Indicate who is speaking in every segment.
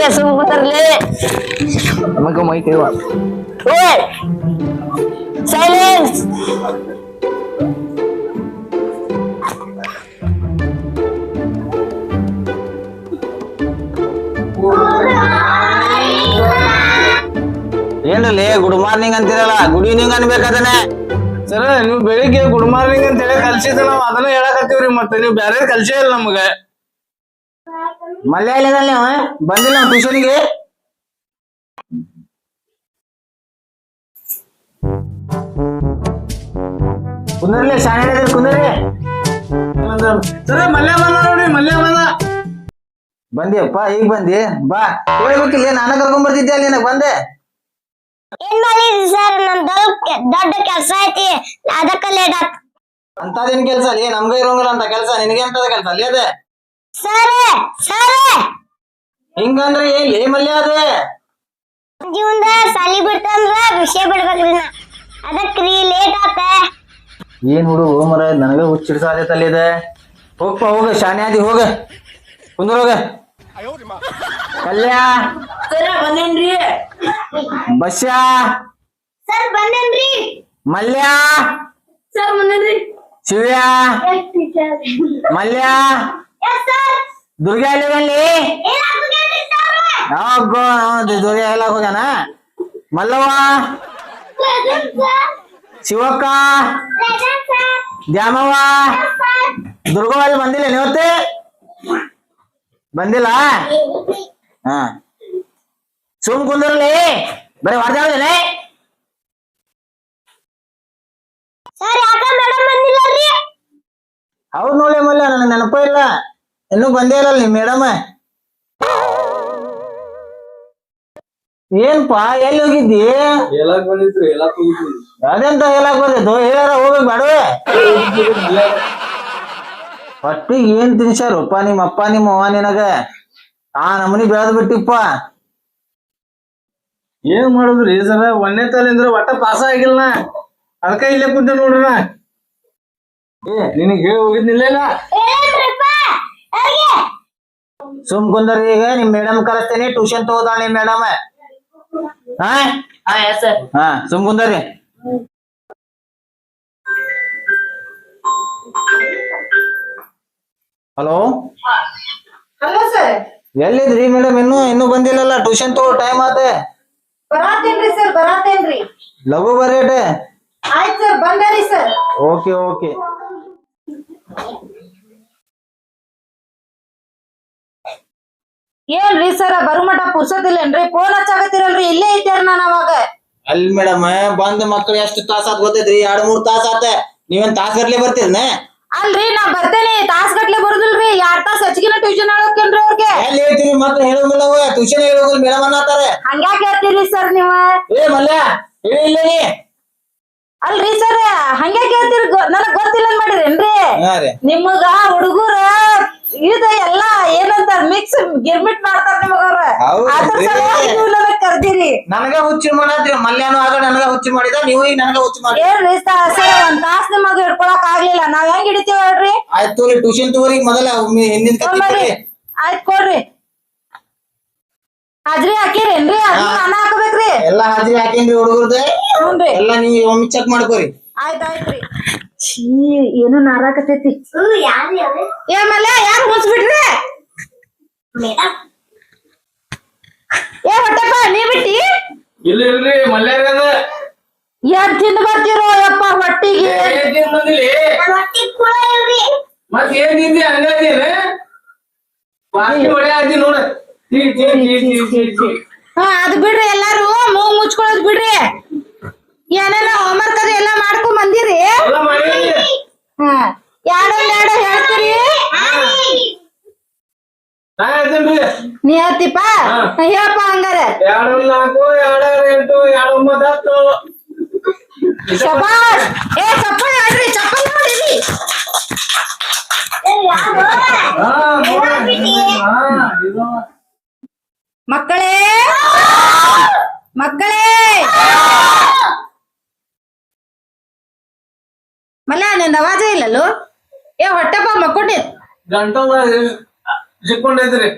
Speaker 1: Sebentar Emang mau itu Wak? Woi! Silence! ಏನ್ರಲ್ಲಿ good morning ಅಂತಿರಲ್ಲ good evening ಅನ್ಬೇಕಾದನೆ
Speaker 2: sir ನೀವು ಬೆಳಿಗ್ಗೆ ಗುಡ್ ಮಾರ್ನಿಂಗ್ ಅಂತ ಹೇಳಿ ಕಲ್ಸಿದ ನಾವ್ ಅದನ್ನ ಹೇಳಕತ್ತೀವ್ರಿ ಮತ್ತೆ ನೀವು ಬೇರೆ ಕಲ್ಸೇ ಇಲ್ಲ ನಮ್ಗ
Speaker 1: ಮಲಯಾಳದಲ್ಲಿ ಬಂದಿಲ್ಲ ಟ್ಯೂಷನ್ಗೆ ಕುಂದರ್ಲಿ ಶಾಣೆ ಕುಂದರ್ಲಿ
Speaker 2: ಸರ ಮಲ್ಯ ಬಂದ ನೋಡಿ ಮಲ್ಯ ಬಂದ
Speaker 1: ಬಂದಿಯಪ್ಪ ಈಗ ಬಂದಿ ಬಾ ಹೇಳ್ಬೇಕಿಲ್ಲ ನಾನು ಕರ್ಕೊಂಡ್ ಬರ್ತಿದ್ದೆ ಅಲ್ಲಿ ನನಗ್ ಬಂದೆ
Speaker 3: ಏನ್ ಮಾಡಿದ್ರಿ ಸರ್ ನಮ್ ದೊಡ್ಡ ಕೆಲಸ ಐತಿ ಅದಕ್ಕ ಲೇಟ್ ಆತ್
Speaker 1: ಅಂತದೇನ್ ಕೆಲ್ಸ ಅಲ್ಲಿ ನಮ್ಗ ಇರೋಂಗಿಲ್ಲ ಅಂತ ಕೆಲ್ಸ ನಿನಗೆ ಅಂತದ ಕೆಲ್ಸ ಅಲ್ಲಿ ಅದೇ
Speaker 3: ಸರ್
Speaker 1: ಹಿಂಗಂದ್ರೆ ಎಲ್ಲಿ ಮಲ್ಯ ಅದೇ
Speaker 3: ಜೀವನದ ಸಾಲಿ ಬಿಡ್ತಂದ್ರ ವಿಷಯ ಬಿಡ್ಬೇಕ್ರಿ ನಾ ಅದಕ್ರಿ ಲೇಟ್ ಆತ
Speaker 1: ಏನ್ ಹುಡುಗ ಮರ ನನಗ ಹುಚ್ಚಿಡ್ಸಾದೈತೆ ಅಲ್ಲಿ ಇದೆ ಹೋಗಪ್ಪ ಹೋಗ ಶಾಣೆ ಆದಿ ಹೋಗ ಕುಂದ್ರ ಹೋಗ ಕಲ್ಯ
Speaker 3: ಸರ್ ಬಂದೇನ್ರಿ
Speaker 1: ಬಸ್ಯಾ
Speaker 3: ಸರ್ ಬಂದೇನ್ರಿ
Speaker 1: ಮಲ್ಯ
Speaker 3: ಸರ್ ಬಂದೇನ್ರಿ
Speaker 1: ಶಿವ್ಯ ಮಲ್ಯ ದುರ್ಗಾ ಎಲ್ಲಿ ಬನ್ನಿ ದುರ್ಗ ಎಲ್ಲ ಹೋಗ್ಯಾನ ಮಲ್ಲವ್ವ ಶಿವಕ್ಕ ದ್ಯಾಮವ್ವ ದುರ್ಗವ್ವ ಬಂದಿಲ್ಲ ನೀವತ್ತೆ ಬಂದಿಲ್ಲ ಹಾ ಸುಮ್ ಕುಂದ್ರಲಿ ಬರೀ ಹೊಡೆದಾವದೇನೆ
Speaker 3: ಸರ್ ಯಾಕ ಮೇಡಮ್ ಬಂದಿಲ್ಲರಿ
Speaker 1: ಹೌದ್ ನೋಡಿ ಮಲ್ಲ ನನಗೆ ನೆನಪ ಇಲ್ಲ ಇನ್ನೂ ಬಂದೇ ಇಲ್ಲ ನೀ ಮೇಡಮ್ ಏನ್ಪಾ ಎಲ್ಲಿ ಹೋಗಿದ್ದಿ
Speaker 2: ಹೇಳಕ್ ಬಂದಿದ್ರಿ ಹೇಳಕ್ ಹೋಗಿದ್ರಿ
Speaker 1: ಅದೆಂತ ಹೇಳಕ್ ಬಂದಿದ್ದು ಹೇಳಾರ ಹೋಗ್ಬೇಕು ಬೇಡವೆ ಹೊಟ್ಟಿಗೆ ಏನ್ ತಿನ್ಸಾರಪ್ಪ ನಿಮ್ಮ ಅಪ್ಪ ನಿಮ್ಮ ಅವ್ವ ನಿನಗ ಆ ನಮನಿ ಬೆಳೆದ್ ಬಿಟ್ಟಿಪ್ಪ
Speaker 2: ಏನ್ ಮಾಡುದ್ರಿ ಸರ ಒಂದನೇ ತಲಿಂದ್ರ ಒಟ್ಟ ಪಾಸ ಆಗಿಲ್ಲ ಅದಕ್ಕ ಇಲ್ಲೇ ಕುಂತ ನೋಡ್ರ ನಿನಗ್ ಹೇಳಿ ಹೋಗಿದ್ನಿಲ್ಲ
Speaker 1: ಸುಮ್ ಕುಂದರ್ ಈಗ ನಿಮ್ ಮೇಡಮ್ ಕರೆಸ್ತೇನೆ ಟ್ಯೂಷನ್ ತಗೋದಾಳೆ ಮೇಡಮ್ ಹಾ ಹಾ ಸುಮ್ ಕುಂದರಿ ಹಲೋ
Speaker 4: ಹಲೋ ಸರ್
Speaker 1: ಎಲ್ಲಿದ್ರಿ ಮೇಡಮ್ ಇನ್ನೂ ಬಂದಿಲ್ಲಲ್ಲ ಟ್ಯೂಷನ್ ತಗೋ ಟೈಮ್ ಆತೆ
Speaker 4: ಬರಾತೇನ್ರಿ ಸರ್ ಬರಾತೇನ್ರಿ
Speaker 1: ಲಘು ಬರೇಟೆ
Speaker 4: ಆಯ್ತು ಸರ್ ಬಂದರಿ ಸರ್
Speaker 1: ಓಕೆ ಓಕೆ
Speaker 4: ಏನ್ರಿ ಸರ್ ಬರುಮಟ ಪುರ್ಸತಿಲ್ಲೇನ್ರಿ ಫೋನ್ ಹಚ್ಚಾಕತ್ತಿರಲ್ರಿ ಇಲ್ಲೇ ಇದ್ದೇರಿ ನಾನು ಅವಾಗ
Speaker 1: ಅಲ್ಲಿ ಮೇಡಮ್ ಬಂದ್ ಮಕ್ಳು ಎಷ್ಟು ತಾಸ ಆತ್ ಗೊತ್ತೈತ್ರಿ 2-3 ತಾಸ ಆತ ನೀವೇನ್ ತಾಸ ಗಟ್ಲೆ ಬರ್ತೀರನ
Speaker 4: ಅಲ್ರಿ ನಾ ಬರ್ತೇನೆ ತಾಸ್ ಗಟ್ಲೆ ಬರುದಿಲ್ರಿ 2 ತಾಸ್ ಹೆಚ್ಚಿನ ಟ್ಯೂಷನ್ ಹೇಳೋಕೇನ್ರಿ ಅವ್ರಿಗೆ
Speaker 1: ಎಲ್ಲಿ ಹೇಳ್ತೀರಿ ಮಕ್ಳು ಹೇಳೋಂಗಿಲ್ಲ ಟ್ಯೂಷನ್ ಹೇಳೋಂಗಿಲ್ಲ ಮೇಡಮ್ ಅನ್ನತಾರೆ
Speaker 4: ಹಂಗ್ಯಾಕ್ ಹೇಳ್ತೀರಿ ಸರ್ ನೀವ
Speaker 1: ಏ ಮಲ್ಯ ಹೇಳಿಲ್ಲ ನೀ
Speaker 4: ಅಲ್ರಿ ಸರ್ ಹಂಗ್ಯಾಕ್ ಹೇಳ್ತೀರಿ ನನಗ್ ಗೊತ್ತಿಲ್ಲ ಮಾಡಿರೇನ್ರಿ
Speaker 1: ಹಾ ರೀ
Speaker 4: ನಿಮಗ ಹುಡುಗರ ಇದು ಎಲ್ಲ ಏನಂತ ಮಿಕ್ಸ್ ಗಿರ್ಮಿಟ್ ಮಾಡ್ತಾರ ನಿಮಗವ್ರ
Speaker 1: ಹೌದ್ರಿ.
Speaker 4: ಅದ್ರ ಸಲುವಾಗಿ ನೀವು ನನಗ್ ಕರ್ದಿರಿ
Speaker 1: ನನಗ ಹುಚ್ಚಿ ಮಾಡಾದ್ರಿ ಮಲ್ಯಾನು ಆಗ ನನಗ ಹುಚ್ಚಿ ಮಾಡಿದ ನೀವು ಈಗ ನನಗ ಹುಚ್ಚಿ ಮಾಡಿ
Speaker 4: ಏನ್ರಿ ಸರ್ ಒಂದ್ ತಾಸ್ ನಿಮಗ ಹಿಡ್ಕೊಳಕ್ ಆಗ್ಲಿಲ್ಲ ನಾವ್ ಹೆಂಗ್ ಹಿಡಿತೀವಿ ಹೇಳ್ರಿ
Speaker 1: ಆಯ್ತು ಟ್ಯೂಷನ್ ತಗೋರಿ ಮೊದಲ ಹಿಂದಿನ
Speaker 4: ಬರ್ರಿ ಆಯ್ತ್ ಕೊಡ್ರಿ ಹಾಜ್ರಿ ಹಾಕಿರೇನ್ರಿ ಅದನ್ನ ನಾನ ಹಾಕ್ಬೇಕ್ರಿ
Speaker 1: ಎಲ್ಲಾ ಹಾಜರಿ ಹಾಕೇನ್ರಿ ಹುಡುಗರ್ದೆ
Speaker 4: ಹ್ಞೂನ್ರಿ
Speaker 1: ಎಲ್ಲಾ ನೀವು ಒಮ್ಮೆ ಚೆಕ್ ಮಾಡ್ಕೋರಿ
Speaker 4: ಆಯ್ತಾಯ್ತ್ರಿ ಛೀ ಏನು ನಾರಾಕತೈತಿ ಏಮಲ್ಲ ಯಾರು ಮುಚ್ಬಿಟ್ರಿ ಏ ಹೊಟ್ಟೆಪ್ಪ ನೀ ಬಿಟ್ಟಿ
Speaker 2: ಇಲ್ಲ ಇಲ್ರಿ ಮಲ್ಯಾರ
Speaker 4: ಏನ್ ತಿಂದು ಬರ್ತಿರೋ ಯಪ್ಪ ಹೊಟ್ಟಿಗೆ
Speaker 2: ಬಂದಿಲಿ ಮತ್ ಏನ್ ತಿಂದಿ ಹಂಗಾದೇನ ಬಾಕಿ ಒಳ್ಳೆ ಆದಿ ನೋಡ
Speaker 4: ಹಾ ಅದ್ ಬಿಡ್ರಿ ಎಲ್ಲಾರು ಮೂಗ್ ಮುಚ್ಕೊಳ್ಳೋದ್ ಬಿಡ್ರಿ ಏನೇನ ಹೋಮ್ವರ್ಕ್ ಅದು ಎಲ್ಲಾ ಮಾಡ್ಕೊಂಡ್ ಬಂದಿರಿ
Speaker 2: ಎಲ್ಲ ಮಾಡಿ
Speaker 4: ಹಾ ಎರಡು ಹೇಳ್ತೀರಿ
Speaker 2: ನಾ ಹೇಳ್ತೇನ್ರಿ
Speaker 4: ನೀ ಹೇಳ್ತಿಪ್ಪ ಹೇಳಪ್ಪ ಹಂಗಾರ
Speaker 2: 2 4 2 8 2 9
Speaker 4: ಶಬಾಷ್ ಏ ಚಪ್ಪಲ್ ಹೇಳ್ರಿ ಚಪ್ಪಲ್ ನೋಡಿರಿ ಮಕ್ಕಳೇ ಮಕ್ಕಳೇ ಮಲ್ಲ ನಿಂದ ಅವಾಜ ಇಲ್ಲಲ್ಲೋ ಏ ಹೊಟ್ಟೆಪ್ಪ ಮಕ್ಕೊಂಡಿ
Speaker 2: ಗಂಟಲ ಸಿಕ್ಕೊಂಡೈತ್ರಿ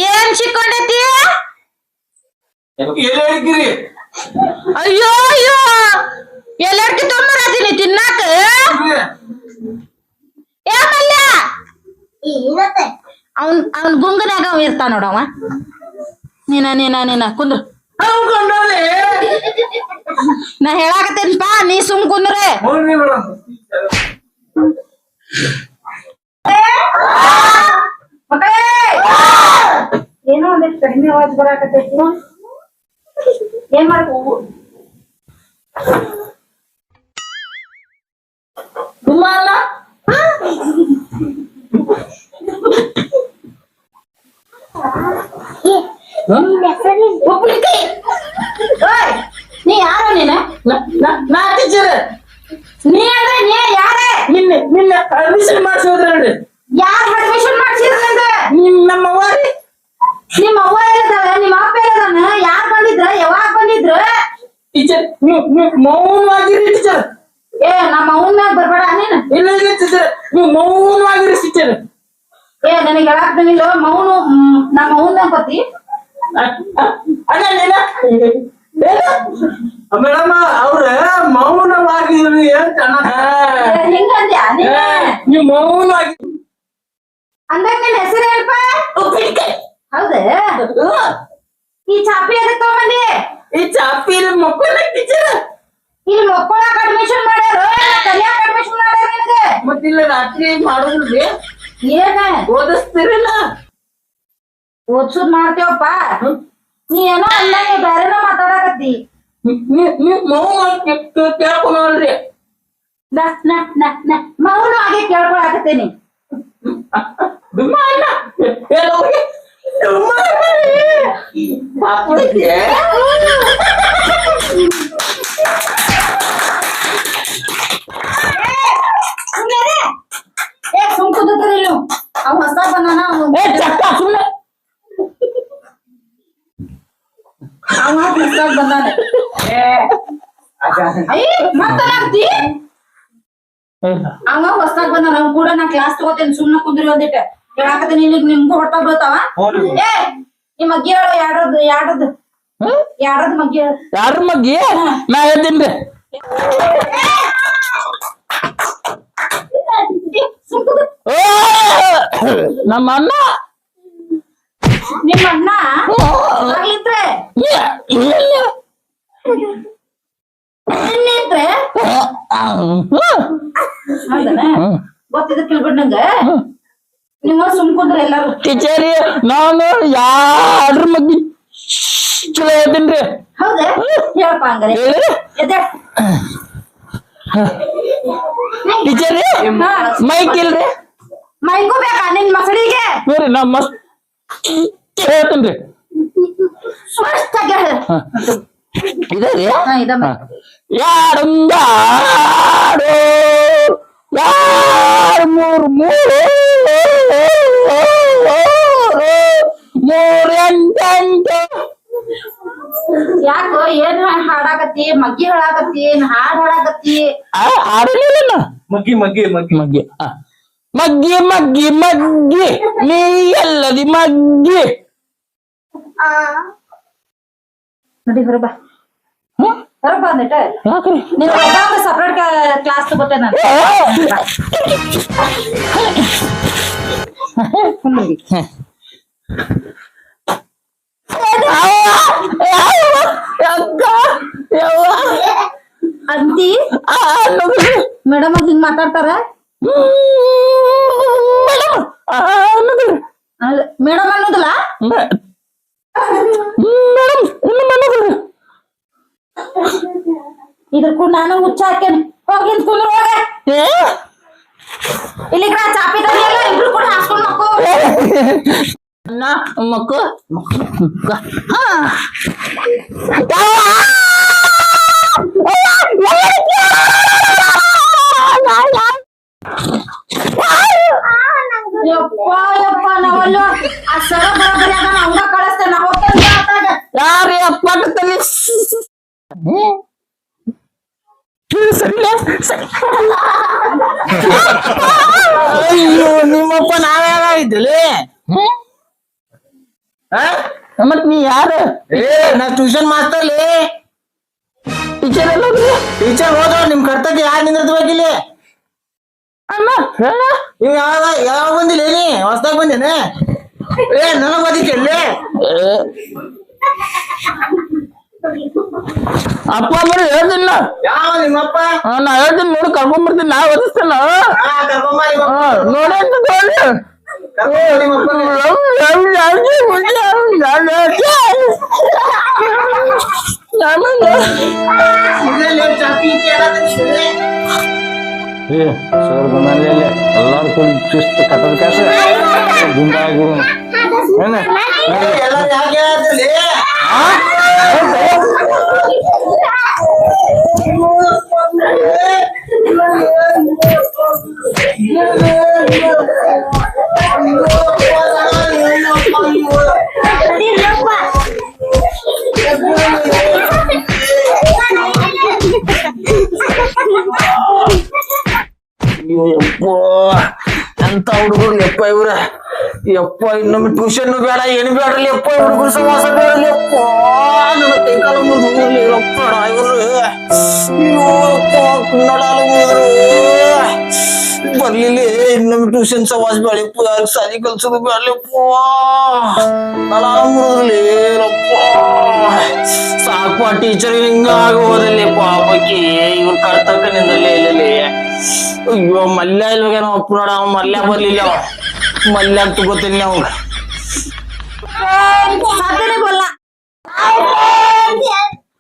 Speaker 4: ಏನ್ ಸಿಕ್ಕೊಂಡೈತಿ
Speaker 2: ಎಲ್ಲಿ ಹೇಳ್ಕಿರಿ
Speaker 4: ಅಯ್ಯೋ ಅಯ್ಯೋ ಎಲ್ಲಾರ್ಕಿ ತೊಂಬರತೀನಿ ತಿನ್ನಾಕ ಏ ಮಲ್ಯ
Speaker 3: ಇರತ್ತೆ
Speaker 4: ಅವನ್ ಗುಂಗನ್ಯಾಗ ಅವ ಇರ್ತಾನ ನೋಡವ ನೀನ ಕುಂದ್ರ ನಾ ಹೇಳಾಕತ್ತೇನ್ಪಾ ನೀ ಸುಮ್ ಕುಂದ್ರೆ
Speaker 2: ಹೋಗ್ರಿ ಮೇಡಮ್
Speaker 4: ಏನೋ ಒಂದಿಷ್ಟು ಕಡಿಮೆ ಆವಾಜ್ ಬರಾಕತ್ತೈತಿ ಏನ್ ಮಾಡ್ಕೊ ನೀ ಯಾರ ನೀನ
Speaker 2: ನಾ ಟೀಚರ್
Speaker 4: ನೀ ಅಂದ್ರೆ ನೀ ಯಾರೇ
Speaker 2: ನಿನ್ನ ಅಡ್ಮಿಷನ್ ಮಾಡಿಸೋದ್ರಿ
Speaker 4: ಯಾರ್ ಅಡ್ಮಿಷನ್ ಮಾಡ್ಸಿದ್ರಂದ
Speaker 2: ನಮ್ಮ ಅವ್ವಾರಿ
Speaker 4: ನಿಮ್ಮ ಅವ್ವ ಇಲ್ಲದವ ನಿಮ್ಮ ಅಪ್ಪ ಇಲ್ಲದನ ಯಾರ್ ಬಂದಿದ್ರ ಯಾವಾಗ ಬಂದಿದ್ರ
Speaker 2: ಟೀಚರ್ ನೀವು ಮೌನವಾಗಿರಿ ಟೀಚರ್
Speaker 4: ಏ ನಮ್ಮ ಅವ್ವನ ಮ್ಯಾಗ ಬರ್ಬೇಡ ನೀನ್
Speaker 2: ಇಲ್ಲ ಇಲ್ಲ ಟೀಚರ್ ನೀವು ಮೌನವಾಗಿರಿ ಟೀಚರ್
Speaker 4: ಏ ನನಗೆ ಹೇಳಾಕ್ ಬಂದಿಲ್ಲ ಮೌನು ನಮ್ಮ ಅವ್ವನ ಮ್ಯಾಗ ಬರ್ತಿ
Speaker 2: ಅಣ್ಣ ನೀನ ಮೇಡಮ್ ಅವ್ರ ಮೌನವಾಗಿರಿ ಅಂತ
Speaker 4: ಹಿಂಗಂದ್ಯಾ ನೀನ
Speaker 2: ನೀವು ಮೌನವಾಗಿ
Speaker 4: ಅಂದಂಗ ನಿನ್ ಹೆಸರು ಏನಪ್ಪ ಹೌದೇ ಈ ಚಾಪಿ ಅದಕ್ಕೆ ತಗೊಂಬಂದಿ
Speaker 2: ಈ ಚಾಪಿ ಮಕ್ಕಳ ಟೀಚರ್
Speaker 4: ಇಲ್ಲಿ ಮಕ್ಕಳಾಗ ಅಡ್ಮಿಷನ್ ಮಾಡ್ಯಾರ ಕಲ್ಯಾಣ ಅಡ್ಮಿಷನ್ ಮಾಡ್ಯಾರ ನಿನಗೆ
Speaker 2: ಮತ್ತಿಲ್ಲ ರಾತ್ರಿ ಮಾಡೋದ್ರಿ
Speaker 4: ಏನ
Speaker 2: ಓದಿಸ್ತಿರಲ್ಲ
Speaker 4: ಓದ್ಸುದ್ ಮಾಡ್ತೇವಪ್ಪ ನೀ ಏನೋ ಅಂದಂಗ ಬೇರೆನೋ ಮಾತಾಡಕತ್ತಿ
Speaker 2: ನೀವು ಮೌನ ಕೇಳ್ಕೊಂಡ್ರಿ
Speaker 4: ಮೌನ ಹಾಗೆ ಕೇಳ್ಕೊಳಕತ್ತೇನಿ
Speaker 2: ದುಮ್ಮಾನ ಹೇಳೋರಿಗೆ ಪಾಪುಡಿಗೆ
Speaker 4: ಏ ಸುಮ್ ಕುದತ್ರಿ ನೀವು ಅವ್ ಹೊಸ ಬಂದಾನ ಅವ ಹೊಸ ಬಂದಾನ ಮಾತಾಡ್ತಿ ಅವ ಹೊಸದಾಗ ಬಂದಾನ ಅವ್ನ್ ಕೂಡ ನಾ ಕ್ಲಾಸ್ ತಗೋತೇನೆ ಸುಮ್ನ ಕುಂದ್ರಿ ಒಂದಿಟ್ಟ ಹೇಳಾಕತ್ತೀನಿ ಇಲ್ಲಿ ನಿಮ್ಗೂ ಹೊಟ್ಟ ಬೀಳ್ತಾವ ಏ ನಿಮ್ಮ ಅಗ್ಗಿ ಹೇಳು ಎರಡದ್ ಮಗ್ಗಿ ಹೇಳು
Speaker 2: ಯಾರ ಮಗ್ಗಿ ನಾ ಹೇಳ್ತೀನಿ ನಮ್ಮ ಅಣ್ಣ
Speaker 4: ನಿಮ್ಮ ಅಣ್ಣ ಆಗ್ಲಿದ್ರೆ ನಿನ್ನಿದ್ರೆ ಹೌದನ ಗೊತ್ತಿದ ತಿಳ್ಬಿಡ್ನಂಗ ನಿಮ್ಮ ಸುಮ್ಕುಂದ್ರ ಎಲ್ಲಾರು
Speaker 2: ಟೀಚರಿ ನಾನು ಯಾರ ಮಗ್ಗಿ ಚಲೋ ಹೇಳ್ತೀನಿ
Speaker 4: ಹೌದಾ ಹೇಳಪ್ಪ ಹಂಗಾರೆ ಎದ್ದೇಳ್.
Speaker 2: ಟೀಚರಿ ಮೈಕ್ ಇಲ್ರಿ
Speaker 4: ಮೈಗೂ ಬೇಕಾ ನಿನ್ ಮಕ್ಕಳಿಗೆ
Speaker 2: ನೋಡ್ರಿ ನಾ ಮಸ್ತ್ ಹೇಳ್ತೀನಿ
Speaker 4: ಸ್ಪಷ್ಟಾಗಿ ಹೇಳು.
Speaker 2: ಇದೆ ರೀ
Speaker 4: ಇದಮ್ಮ
Speaker 2: ಯಾರೊಂದಾಡು ಯಾರು ಮೂರೆಂಟು
Speaker 4: ಯಾಕೋ ಏನ್ ಹಾಡಾಕತ್ತಿ ಮಗ್ಗಿ ಹಾಡಾಕತ್ತಿ ಏನ್ ಹಾಡ್ ಹಾಡಾಕತ್ತಿ
Speaker 2: ಆಡಲಿಲ್ಲ ಮಗ್ಗಿ ಮಗ್ಗಿ ಮಗ್ಗಿ ಮಗ್ಗಿ ಮಗ್ಗಿ ಮಗ್ಗಿ ಮಗ್ಗಿ ನೀ ಎಲ್ಲದಿ ಮಗ್ಗಿ
Speaker 4: ನೋಡಿ ಹೊರಬ ಹೊರಬ ಅಂದಿಟ್ಟ
Speaker 2: ಯಾಕ್ರಿ
Speaker 4: ನೀನ್ ಸಪ್ರೇಟ್ ಕ್ಲಾಸ್ ತಗೋತೆ ನಾನು ಅಂತಿ ಮೇಡಮ್ ಹಿಂಗ್ ಮಾತಾಡ್ತಾರ ಮೇಡಮ್ ಅನ್ನೋದಿಲ್ಲ ಇದ್ರ ಕೂಡ ನಾನು ಹುಚ್ಚ ಹಾಕೇನಿ ಹೋಗಿ ಕುಂದ್ರ ಹೋಗ ಇಲ್ಲಿ ಚಾಪಿ ತಂದಿಯಲ್ಲ ಇಬ್ರು ಕೂಡ ಹಾಸ್ಕೊಂಡ್ ಮಕ್ಕೋ
Speaker 2: ಮಕ್ಕು
Speaker 4: ಯಪ್ಪ ಯಪ್ಪ ನಾವಲ್ಲೋ ಆ ಸರ ಬರಬರಿ ಅದ ಹಂಗ ಕಳಿಸ್ತೇನೆ ನಾ ಹೋಗ್ತೇನೆ
Speaker 2: ಯಾರು ಅಪ್ಪಟ್ಟಲ್ಲಿ ಸರಿಲ್ಲ ಸರಿ ಅಯ್ಯೋ ನಿಮ್ಮಪ್ಪ ನಾವೇ
Speaker 1: ನಿಂತಲಿ
Speaker 2: ಮತ್ ನೀ ಯಾರು
Speaker 1: ಏ ನಾ ಟ್ಯೂಷನ್ ಮಾಸ್ತರ್ಲಿ
Speaker 2: ಟೀಚರ್ ಎಲ್ಲ
Speaker 1: ಟೀಚರ್ ಹೋದ ನಿಮ್ ಕರ್ತಕ್ಕೆ ಯಾರು ನಿಂದಿರ್ಬೇಕಿಲ್ಲಿ
Speaker 2: ಅಣ್ಣ ಹೇಳ
Speaker 1: ನೀವು ಯಾವಾಗ ಬಂದಿಲ್ಲ ನೀ ಹೊಸ್ದಾಗ ಬಂದೇನೆ ಏ ನನಗ್ ಬದಿಕಲ್ಲಿ
Speaker 2: ಅಪ್ಪ ಬರೀ ಹೇಳ್ತಿಲ್ಲ
Speaker 1: ಯಾವ ನಿಮ್ಮಪ್ಪ
Speaker 2: ನಾ ಹೇಳ್ತೀನಿ ನೋಡಿ ಕರ್ಕೊಂಡ್ ಬರ್ತೀನಿ ನಾ ಓದಿಸ್ತೇನ
Speaker 1: ಕರ್ಕೊಂಬ
Speaker 2: ನೋಡಿ ಅಂತ
Speaker 1: ಸರ್ ಬಂದಲ್ಲಿ ಎಲ್ಲಾರು ಕೂಡ ಶಿಸ್ತು ಕಟ್ಟದ ಕೆಲಸ ಗುಂಡಾಗಿ ಎಲ್ಲ ಯಾಕೆ ಹೇಳ್ತಿರ್ಲಿ ಎಂತ ಹುಡುಗರು ಯಪ್ಪ ಇವ್ರ ಯಪ್ಪ ಇನ್ನೊಮ್ಮೆ ಟ್ಯೂಷನ್ ಬೇಡ ಏನು ಬೇಡಲಿ ಯಪ್ಪ ಹುಡುಗರು ಸಮಾಸ ಬೇಡಲಿ ಯಪ್ಪ ನನ್ನ ಕೈಕಾಲ ಮುಗಿದ್ಲಿ ಯಪ್ಪ ಇವ್ರು ಬರ್ಲಿಲ್ಲ ಇನ್ನೊಮ್ಮೆ ಟ್ಯೂಷನ್ ಸವಾಸ ಬೇಡಪ್ಪ ಯಾರು ಸಾಲಿ ಕಲ್ಸೋದು ಬೇಡಲಿಪ್ಪ ನಳ ಮುಗಿದ್ಲಿ ಯಪ್ಪ ಸಾಕು ಆ ಟೀಚರ್ ಹಿಂಗಾಗಿ ಹೋದಲ್ಲಿ ಪಾಪಕ್ಕೆ ಇವ್ರ ಕರ್ತಕ್ಕ ನಿಂದಲ್ಲಿ ಇಲ್ಲಿ ಅಯ್ಯೋ ಮಲ್ಯ ಇಲ್ವಾಗೇನೋ ಅಪ್ಪ ನೋಡ ಅವ ಮಲ್ಯ ಬರ್ಲಿಲ್ಲ ಅವ ಮಲ್ಯ ತಗೋತೀನಿ ಅವಂಗ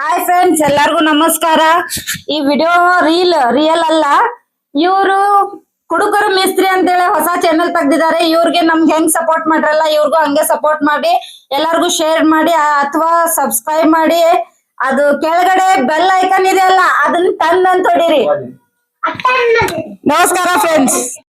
Speaker 4: ಹಾಯ್ ಫ್ರೆಂಡ್ಸ್ ಎಲ್ಲಾರ್ಗು ನಮಸ್ಕಾರ. ಈ ವಿಡಿಯೋ ರಿಯಲ್ ಅಲ್ಲ. ಇವರು ಕುಡುಕರು ಮಿಸ್ತ್ರಿ ಅಂತೇಳಿ ಹೊಸ ಚಾನೆಲ್ ತೆಗ್ದಿದ್ದಾರೆ. ಇವ್ರಿಗೆ ನಮ್ಗೆ ಹೆಂಗ್ ಸಪೋರ್ಟ್ ಮಾಡ್ರಲ್ಲ ಇವ್ರಿಗೂ ಹಂಗೆ ಸಪೋರ್ಟ್ ಮಾಡಿ ಎಲ್ಲಾರ್ಗು ಶೇರ್ ಮಾಡಿ ಅಥವಾ ಸಬ್ಸ್ಕ್ರೈಬ್ ಮಾಡಿ. ಅದು ಕೆಳಗಡೆ ಬೆಲ್ ಐಕನ್ ಇದೆ ಅಲ್ಲ ಅದನ್ನ ಟನ್ ಅಂತ ಹೊಡೀರಿ. ನಮಸ್ಕಾರ ಫ್ರೆಂಡ್ಸ್.